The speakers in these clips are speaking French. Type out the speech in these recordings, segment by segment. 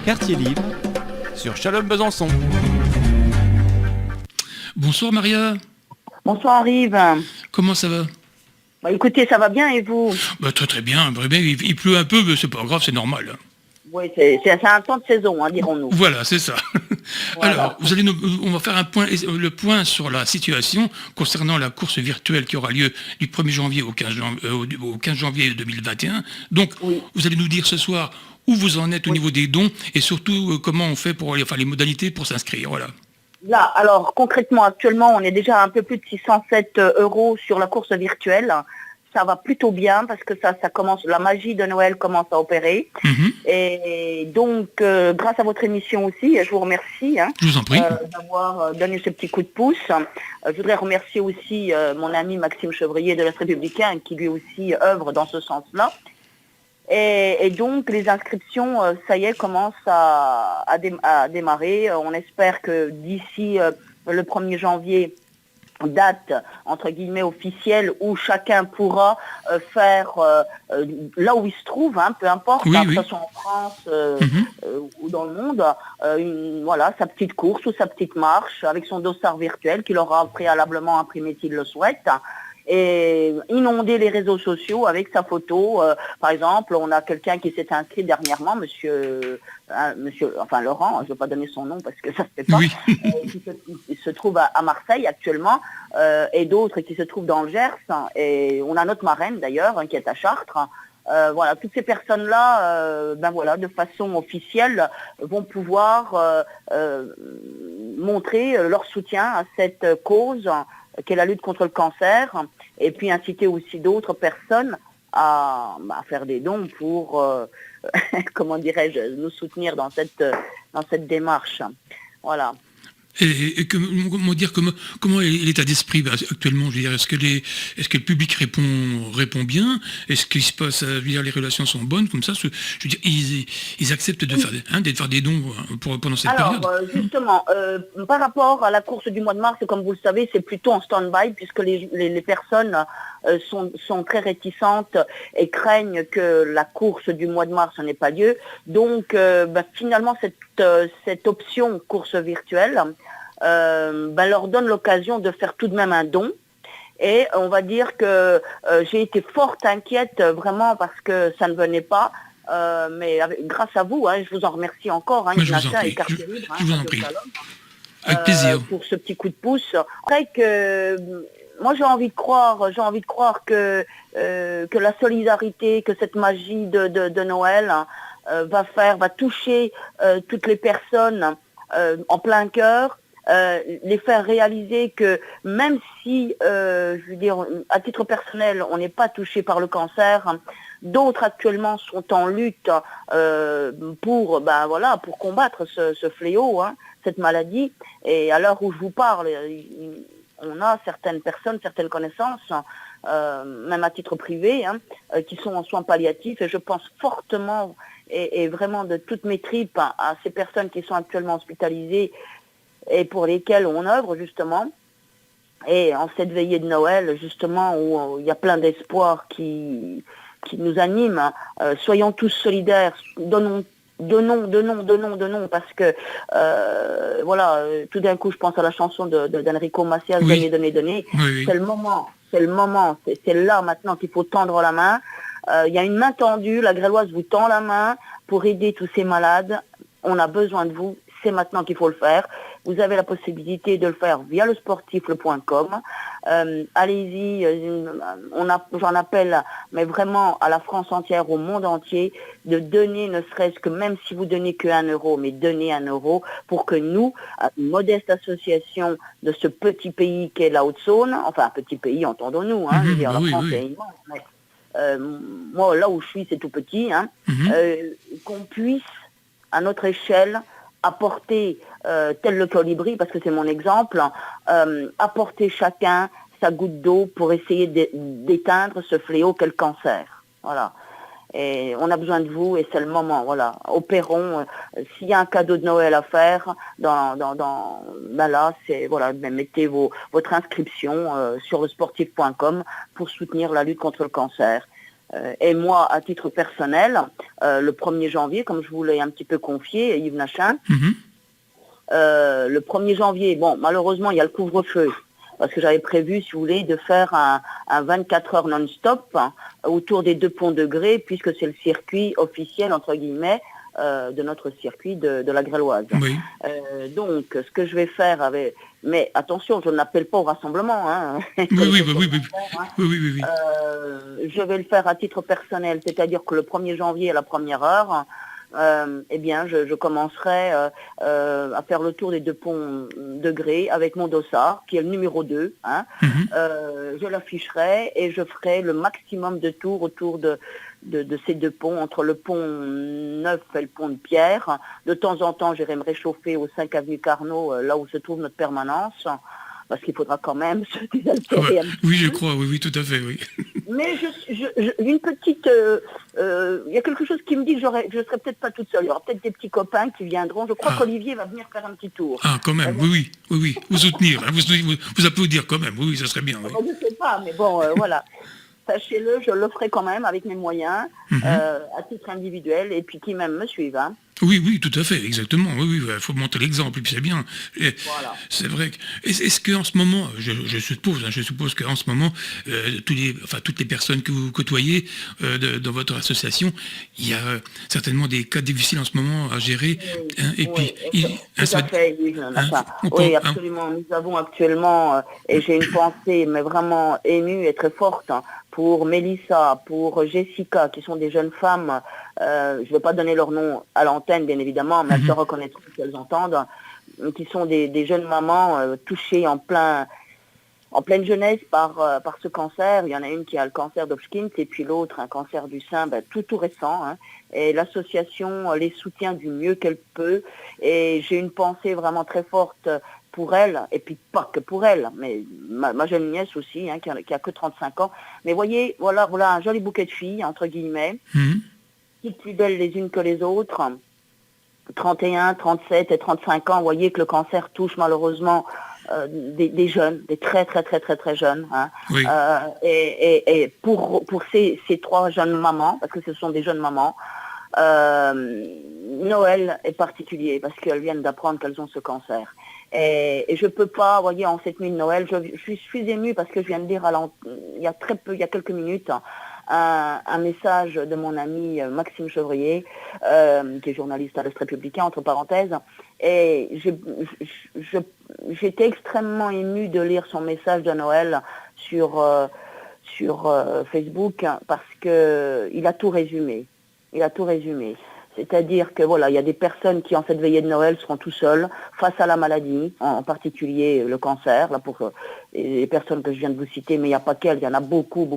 Quartier Libre sur Chalon-Besançon. Bonsoir Maria. Bonsoir Yves. Comment ça va? Écoutez, ça va bien et vous? Très très bien. Il pleut un peu, mais c'est pas grave, c'est normal. Oui, c'est un temps de saison, dirons-nous. Voilà, c'est ça. Voilà. Alors, on va faire le point sur la situation concernant la course virtuelle qui aura lieu du 1er janvier au 15 janvier 2021. Donc, Oui. vous allez nous dire ce soir où vous en êtes au niveau des dons et surtout comment on fait pour les modalités pour s'inscrire. Voilà. Là, alors concrètement, actuellement, on est déjà à un peu plus de 607 € sur la course virtuelle. Ça va plutôt bien parce que ça commence, la magie de Noël commence à opérer. Et donc, grâce à votre émission aussi, je vous remercie Je vous en prie. d'avoir donné ce petit coup de pouce. Je voudrais remercier aussi mon ami Maxime Chevrier de l'Est Républicain qui lui aussi œuvre dans ce sens-là. Et donc, les inscriptions, ça y est, commencent à démarrer. On espère que d'ici le 1er janvier, date entre guillemets officielle où chacun pourra faire là où il se trouve, peu importe, que ce soit en France ou dans le monde, sa petite course ou sa petite marche avec son dossard virtuel qu'il aura préalablement imprimé s'il le souhaite. Et inonder les réseaux sociaux avec sa photo. Par exemple, on a quelqu'un qui s'est inscrit dernièrement, monsieur Laurent, je ne vais pas donner son nom parce que ça ne se fait pas, qui se trouve à Marseille actuellement, et d'autres qui se trouvent dans le Gers, et on a notre marraine d'ailleurs, qui est à Chartres. Toutes ces personnes-là, de façon officielle, vont pouvoir montrer leur soutien à cette cause qu'est la lutte contre le cancer, et puis inciter aussi d'autres personnes à faire des dons pour, nous soutenir dans cette démarche. Voilà. Et comment est l'état d'esprit actuellement? Je veux dire, est-ce que le public répond bien? Est-ce qu'il se passe, les relations sont bonnes comme ça? Je veux dire, ils acceptent de faire des dons pendant cette période. Alors, justement, par rapport à la course du mois de mars, comme vous le savez, c'est plutôt en stand-by puisque les personnes sont très réticentes et craignent que la course du mois de mars n'ait pas lieu. Donc, finalement, cette option course virtuelle leur donne l'occasion de faire tout de même un don. Et on va dire que j'ai été fort inquiète vraiment parce que ça ne venait pas. Mais grâce à vous, je vous en remercie encore, Ignacia et Quartier Libre, je vous en prie. Avec plaisir. Pour ce petit coup de pouce. Après que moi j'ai envie de croire que la solidarité, que cette magie de Noël va toucher toutes les personnes en plein cœur, les faire réaliser que même si, à titre personnel, on n'est pas touché par le cancer, d'autres actuellement sont en lutte pour combattre ce fléau, cette maladie. Et à l'heure où je vous parle, on a certaines personnes, certaines connaissances, même à titre privé, qui sont en soins palliatifs. Et je pense fortement et vraiment de toutes mes tripes à ces personnes qui sont actuellement hospitalisées et pour lesquelles on œuvre justement. Et en cette veillée de Noël, justement, où il y a plein d'espoir qui nous anime, soyons tous solidaires, donnons, parce que tout d'un coup je pense à la chanson d'Enrico Macias, donner. Oui. C'est le moment, c'est là maintenant qu'il faut tendre la main. Il y a une main tendue, la Gréloise vous tend la main pour aider tous ces malades. On a besoin de vous, c'est maintenant qu'il faut le faire. Vous avez la possibilité de le faire via lesportif.com. Allez-y, j'en appelle, mais vraiment à la France entière, au monde entier, de donner, ne serait-ce que, même si vous donnez que 1 euro, mais donnez 1 euro pour que nous, une modeste association de ce petit pays qu'est la Haute-Saône, enfin un petit pays, entendons-nous, la France est immense, mais moi là où je suis c'est tout petit, qu'on puisse à notre échelle apporter, tel le colibri, parce que c'est mon exemple, apporter chacun sa goutte d'eau pour essayer d'éteindre ce fléau qu'est le cancer. Voilà. Et on a besoin de vous et c'est le moment. Voilà. Opérons. S'il y a un cadeau de Noël à faire, mettez votre inscription sur lesportif.com pour soutenir la lutte contre le cancer. Et moi, à titre personnel, le 1er janvier, comme je vous l'ai un petit peu confié, Yves Nachin, le 1er janvier, bon, malheureusement, il y a le couvre-feu. Parce que j'avais prévu, si vous voulez, de faire un 24 heures non-stop autour des 2 ponts de Grès, puisque c'est le circuit officiel, entre guillemets, de notre circuit de la Gréloise. Oui. Donc, ce que je vais faire avec... Mais attention, je n'appelle pas au rassemblement. Hein, Oui. je vais le faire à titre personnel, c'est-à-dire que le 1er janvier à la première heure, eh bien, je commencerai à faire le tour des 2 ponts de Grès avec mon dossard, qui est le numéro 2. Hein. Je l'afficherai et je ferai le maximum de tours autour de ces 2 ponts, entre le pont Neuf et le pont de Pierre. De temps en temps, j'irai me réchauffer au 5 avenue Carnot, là où se trouve notre permanence, parce qu'il faudra quand même se désaltérer un petit peu. Oui, je crois, oui, tout à fait, oui. Mais une petite... il y a quelque chose qui me dit que je ne serai peut-être pas toute seule. Il y aura peut-être des petits copains qui viendront. Je crois qu'Olivier va venir faire un petit tour. Ah, quand même, oui. Vous soutenir, hein, vous applaudir quand même, oui, ça serait bien. Oui. Je ne sais pas, mais bon, voilà. Sachez-le, je le ferai quand même avec mes moyens, à titre individuel, et puis qui même me suivent. Hein. Oui, tout à fait, exactement. Oui, il faut montrer l'exemple, et puis c'est bien. Voilà. C'est vrai. Est-ce qu'en ce moment, je suppose qu'en ce moment, toutes les personnes que vous côtoyez dans votre association, il y a certainement des cas difficiles en ce moment à gérer. Tout à fait, oui, absolument. Nous avons actuellement, et j'ai une pensée, mais vraiment émue et très forte, pour Mélissa, pour Jessica, qui sont des jeunes femmes, je ne vais pas donner leur nom à l'antenne, bien évidemment, mais elles se reconnaîtront si elles entendent, qui sont des jeunes mamans touchées en pleine jeunesse par ce cancer. Il y en a une qui a le cancer d'Hopkins et puis l'autre un cancer du sein, tout récent. Hein. Et l'association les soutient du mieux qu'elle peut. Et j'ai une pensée vraiment très forte pour elle, et puis pas que pour elle, mais ma jeune nièce aussi, hein, qui a que 35 ans. Mais voyez, voilà un joli bouquet de filles, entre guillemets, toutes plus belles les unes que les autres, 31, 37 et 35 ans. Vous voyez que le cancer touche malheureusement des jeunes, des très très très très très jeunes. Hein. Oui. Et pour ces 3 jeunes mamans, parce que ce sont des jeunes mamans, Noël est particulier, parce qu'elles viennent d'apprendre qu'elles ont ce cancer. Et je peux pas, vous voyez, en cette nuit de Noël, je suis émue parce que je viens de dire il y a quelques minutes, un message de mon ami Maxime Chevrier, qui est journaliste à l'Est républicain, entre parenthèses, et j'étais extrêmement émue de lire son message de Noël sur Facebook, parce que il a tout résumé. C'est-à-dire que voilà, il y a des personnes qui en cette veillée de Noël seront tout seules face à la maladie, en particulier le cancer, là pour les personnes que je viens de vous citer, mais il n'y a pas qu'elles, il y en a beaucoup.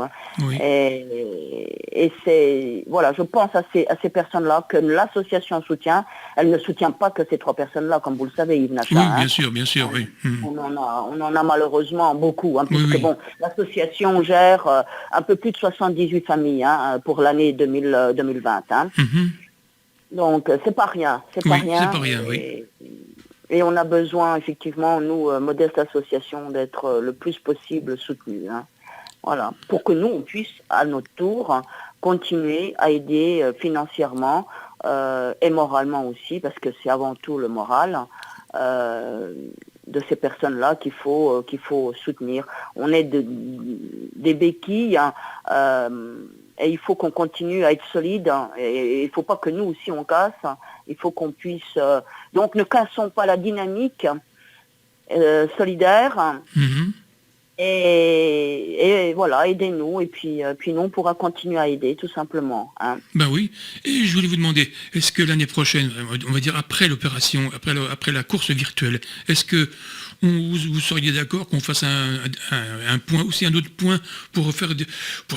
Hein. Oui. Et c'est voilà, je pense à ces personnes-là que l'association soutient. Elle ne soutient pas que ces 3 personnes-là, comme vous le savez, Yves Nachin. Oui, hein. bien sûr, oui. On en a malheureusement beaucoup, hein, puisque bon, l'association gère un peu plus de 78 familles, hein, pour l'année 2020. Hein. Donc c'est pas rien, oui. Et on a besoin effectivement, nous, modeste association, d'être le plus possible soutenus. Hein. Voilà, pour que nous on puisse à notre tour continuer à aider financièrement et moralement aussi, parce que c'est avant tout le moral de ces personnes-là qu'il faut soutenir. On est des béquilles. Hein, et il faut qu'on continue à être solide, hein, et il ne faut pas que nous aussi on casse, hein, il faut qu'on puisse... donc ne cassons pas la dynamique solidaire, hein, et voilà, aidez-nous, et puis nous on pourra continuer à aider tout simplement. Hein. Ben oui, et je voulais vous demander, est-ce que l'année prochaine, on va dire après l'opération, après la course virtuelle, est-ce que vous seriez d'accord qu'on fasse un point, aussi un autre point pour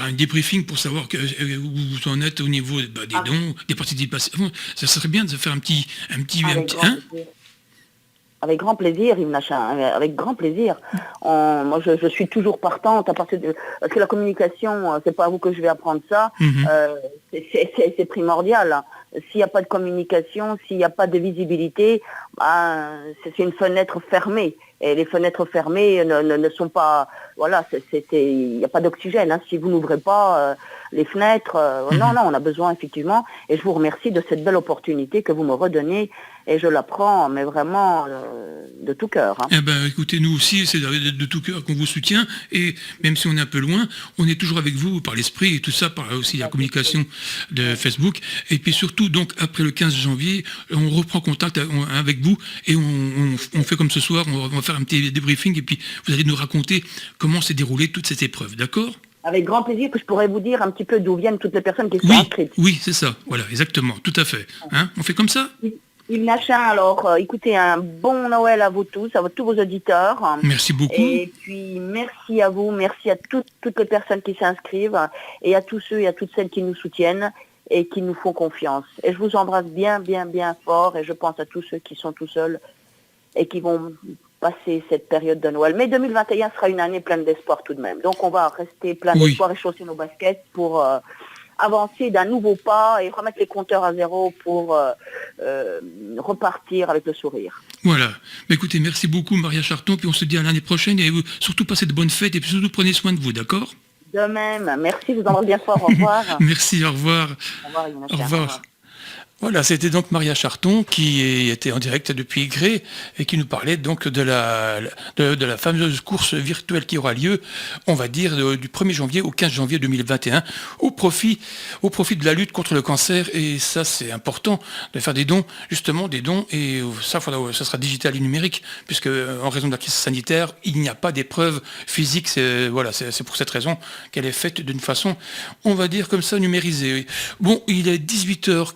un débriefing, pour savoir où vous en êtes au niveau des dons, des participations. Ça serait bien de faire un petit avec grand plaisir, Yves Nachin, avec grand plaisir. Moi, je suis toujours partante parce que la communication, c'est pas à vous que je vais apprendre ça. C'est primordial. S'il n'y a pas de communication, s'il n'y a pas de visibilité, c'est une fenêtre fermée. Et les fenêtres fermées ne sont pas... Voilà, il n'y a pas d'oxygène. Si vous n'ouvrez pas les fenêtres... Non, on a besoin effectivement. Et je vous remercie de cette belle opportunité que vous me redonnez. Et je la prends, mais vraiment de tout cœur. Eh ben, écoutez, nous aussi, c'est de tout cœur qu'on vous soutient. Et même si on est un peu loin, on est toujours avec vous par l'esprit et tout ça, par aussi la communication de Facebook. Et puis surtout, donc, après le 15 janvier, on reprend contact avec vous et on fait comme ce soir, on va faire un petit débriefing et puis vous allez nous raconter comment s'est déroulée toute cette épreuve, d'accord ? Avec grand plaisir que je pourrais vous dire un petit peu d'où viennent toutes les personnes qui sont inscrites. Oui, c'est ça. Voilà, exactement, tout à fait. On fait comme ça ? Yves Nachin, alors écoutez, un bon Noël à vous tous, à tous vos auditeurs. Merci beaucoup. Et puis merci à vous, merci à toutes les personnes qui s'inscrivent et à tous ceux et à toutes celles qui nous soutiennent et qui nous font confiance. Et je vous embrasse bien fort et je pense à tous ceux qui sont tout seuls et qui vont passer cette période de Noël. Mais 2021 sera une année pleine d'espoir tout de même. Donc on va rester plein d'espoir et chausser nos baskets pour... avancer d'un nouveau pas et remettre les compteurs à zéro pour repartir avec le sourire. Voilà. Mais écoutez, merci beaucoup Maria Charton, puis on se dit à l'année prochaine et surtout passez de bonnes fêtes et puis surtout prenez soin de vous, d'accord ? De même. Merci, je vous embrasse bien fort. Au revoir. Merci, au revoir. Au revoir, Yves Nachin. Au revoir. Voilà, c'était donc Maria Charton qui était en direct depuis Gré et qui nous parlait donc de la fameuse course virtuelle qui aura lieu, on va dire, du 1er janvier au 15 janvier 2021 au profit de la lutte contre le cancer. Et ça, c'est important de faire des dons, justement des dons, et ça sera digital et numérique, puisque en raison de la crise sanitaire, il n'y a pas d'épreuve physique. C'est pour cette raison qu'elle est faite d'une façon, on va dire comme ça, numérisée. Bon, il est 18h.